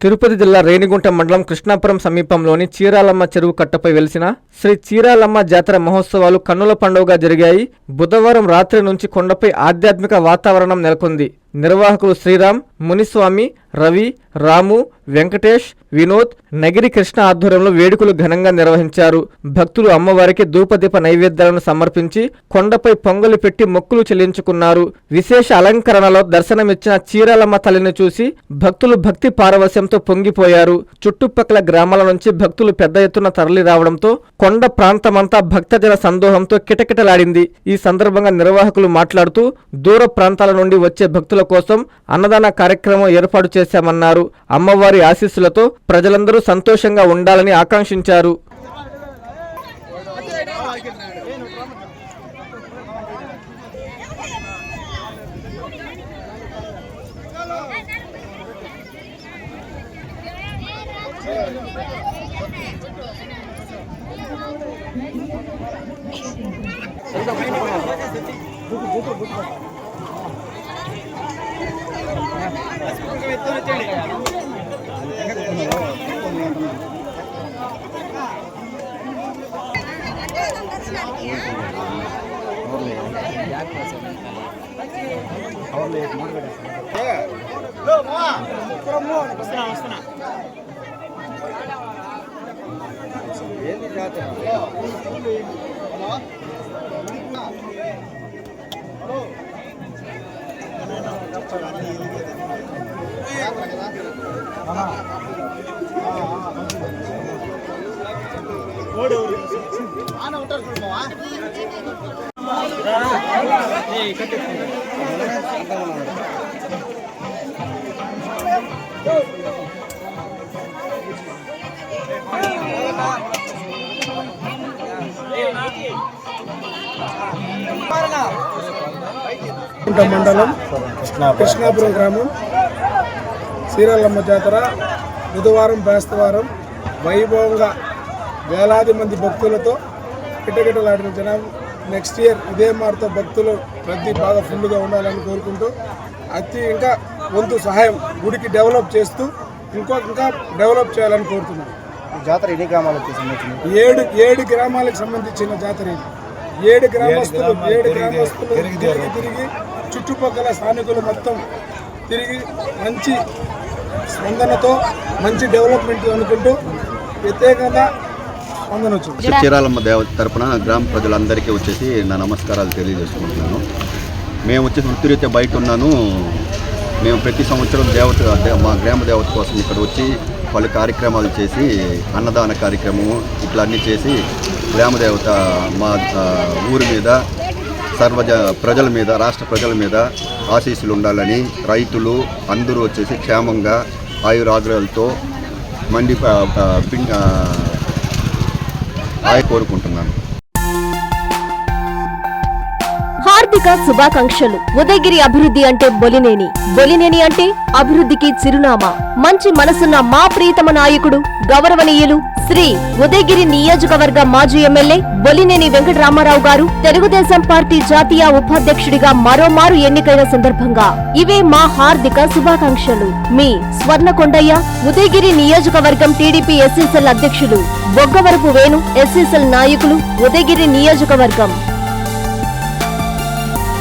తిరుపతి జిల్లా రేణిగుంట మండలం కృష్ణాపురం సమీపంలోని చీరాలమ్మ చెరువు కట్టపై వెలిసిన శ్రీ చీరాలమ్మ జాతర మహోత్సవాలు కన్నుల పండుగగా జరిగాయి. బుధవారం రాత్రి నుంచి కొండపై ఆధ్యాత్మిక వాతావరణం నెలకొంది. నిర్వాహకులు శ్రీరామ్, మునిస్వామి, రవి, రాము, వెంకటేష్, వినోద్, నగిరి కృష్ణ ఆధ్వర్యంలో వేడుకలు ఘనంగా నిర్వహించారు. భక్తులు అమ్మవారికి ధూపదీప నైవేద్యాలను సమర్పించి కొండపై పొంగలి పెట్టి మొక్కులు చెల్లించుకున్నారు. విశేష అలంకరణలో దర్శనమిచ్చిన చీరాలమ్మ తల్లిని చూసి భక్తులు భక్తి పారవశ్యంతో పొంగిపోయారు. చుట్టుపక్కల గ్రామాల నుంచి భక్తులు పెద్ద ఎత్తున తరలి రావడంతో కొండ ప్రాంతమంతా భక్తజన సందోహంతో కిటకిటలాడింది. ఈ సందర్భంగా నిర్వాహకులు మాట్లాడుతూ దూర ప్రాంతాల నుండి వచ్చే భక్తుల కోసం అన్నదాన కార్యక్రమం ఏర్పాటు చేశామన్నారు. అమ్మవారి ఆశీస్సులతో ప్రజలందరూ సంతోషంగా ఉండాలని ఆకాంక్షించారు. మండలం కృష్ణాపురం గ్రామం చీరాలమ్మ జాతర బుధవారం బేస్తవారం వైభవంగా వేలాది మంది భక్తులతో కిటకిటలాడిన జనం. నెక్స్ట్ ఇయర్ ఇదే మారుతో భక్తులు రద్దీ బాగా ఫుల్గా ఉండాలని కోరుకుంటూ ఇంకా వంతు సహాయం గుడికి డెవలప్ చేస్తూ ఇంకా డెవలప్ చేయాలని కోరుతున్నాం. జాతర ఎన్ని గ్రామాలకు సంబంధించింది? 7 గ్రామాలకు సంబంధించిన జాతర ఇది. 7 గ్రామస్తులు తిరిగి చుట్టుపక్కల స్థానికులు మొత్తం తిరిగి మంచి స్పందనతో మంచి డెవలప్మెంట్ అనుకుంటూ ప్రత్యేకంగా స్పందన వచ్చింది. చీరాలమ్మ దేవత తరపున గ్రామ ప్రజలందరికీ వచ్చేసి నా నమస్కారాలు తెలియజేసుకుంటున్నాను. మేము వచ్చేసి వృత్తిరీత్యా బయట ఉన్నాను. మేము ప్రతి సంవత్సరం మా గ్రామ దేవత కోసం ఇక్కడ వచ్చి పలు కార్యక్రమాలు చేసి అన్నదాన కార్యక్రమం ఇట్లా అన్నీ చేసి గ్రామదేవత మా ఊరి మీద ప్రజల మీద రాష్ట్ర ప్రజల మీద ఆశీస్సులు ఉండాలని రైతులు అందరూ వచ్చేసి క్షేమంగా ఆయురాగ్రహాలతో కోరుకుంటున్నాను. హార్దిక శుభాకాంక్షలు. ఉదయగిరి అభివృద్ధి అంటే బొలినేని, బొలినేని అంటే అభివృద్ధికి చిరునామా. మంచి మనసున్న మా ప్రియతమ నాయకుడు గౌరవనీయులు శ్రీ ఉదయగిరి నియోజకవర్గ మాజీ ఎమ్మెల్యే బొలినేని వెంకటరామారావు గారు తెలుగుదేశం పార్టీ జాతీయ ఉపాధ్యక్షుడిగా మరోమారు ఎన్నికైన సందర్భంగా ఇవే మా హార్దిక శుభాకాంక్షలు. మీ స్వర్ణకొండయ్య, ఉదయగిరి నియోజకవర్గం టీడీపీ ఎస్సీసెల్ అధ్యక్షులు బొగ్గవరపు వేణు, ఎస్సీసెల్ నాయకులు, ఉదయగిరి నియోజకవర్గం.